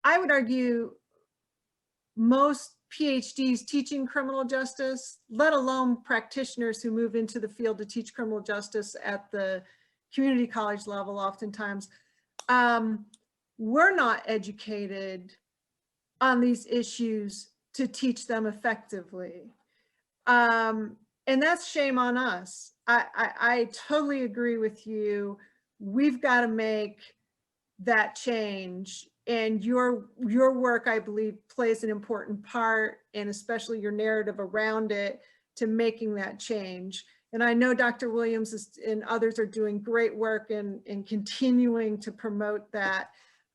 I would argue most PhDs teaching criminal justice, let alone practitioners who move into the field to teach criminal justice at the community college level oftentimes, we're not educated on these issues to teach them effectively. And that's shame on us. I totally agree with you. We've got to make that change. And your work, I believe, plays an important part, and especially your narrative around it, to making that change. And I know Dr. Williams and others are doing great work in continuing to promote that.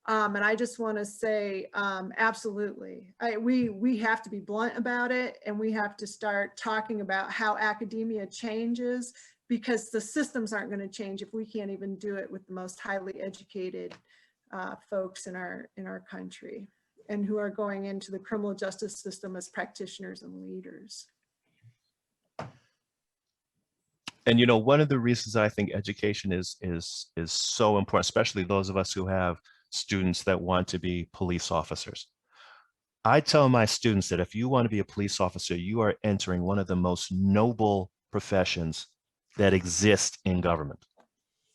And I just want to say, absolutely, we have to be blunt about it, and we have to start talking about how academia changes, because the systems aren't going to change if we can't even do it with the most highly educated folks in our country, and who are going into the criminal justice system as practitioners and leaders. And you know, one of the reasons I think education is so important, especially those of us who have students that want to be police officers. I tell my students that if you want to be a police officer, you are entering one of the most noble professions that exist in government,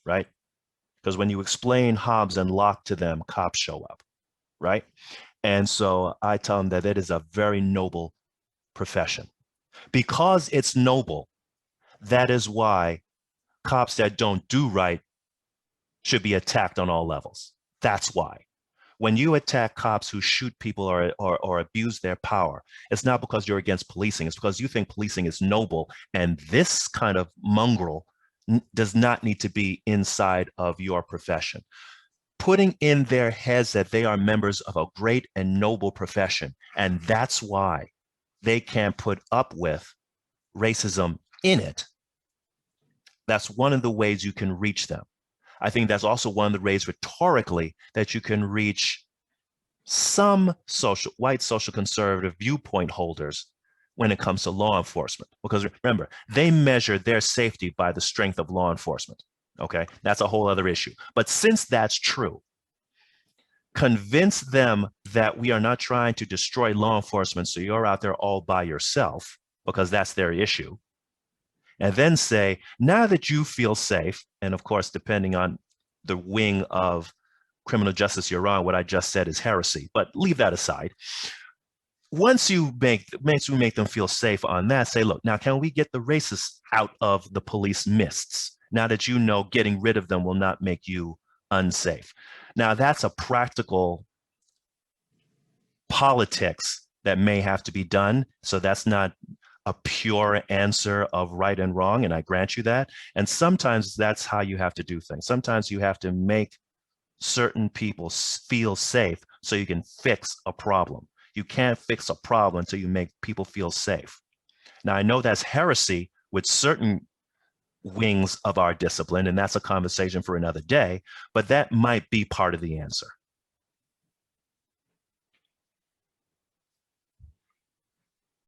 right? Because when you explain Hobbes and Locke to them, cops show up, right? And so I tell them that it is a very noble profession. Because it's noble, that is why cops that don't do right should be attacked on all levels. That's why. When you attack cops who shoot people or abuse their power, it's not because you're against policing. It's because you think policing is noble, and this kind of mongrel does not need to be inside of your profession. Putting in their heads that they are members of a great and noble profession, and that's why they can't put up with racism in it. That's one of the ways you can reach them. I think that's also one of the ways rhetorically that you can reach some white social conservative viewpoint holders when it comes to law enforcement. Because remember, they measure their safety by the strength of law enforcement. Okay, that's a whole other issue. But since that's true, convince them that we are not trying to destroy law enforcement so you're out there all by yourself, because that's their issue. And then say, now that you feel safe, and of course, depending on the wing of criminal justice you're on, what I just said is heresy, but leave that aside. Once you make them feel safe on that, say, look, now can we get the racists out of the police mists? Now that you know getting rid of them will not make you unsafe. Now that's a practical politics that may have to be done. So that's not a pure answer of right and wrong, and I grant you that. And sometimes that's how you have to do things. Sometimes you have to make certain people feel safe so you can fix a problem. You can't fix a problem until you make people feel safe. Now, I know that's heresy with certain wings of our discipline, and that's a conversation for another day, but that might be part of the answer.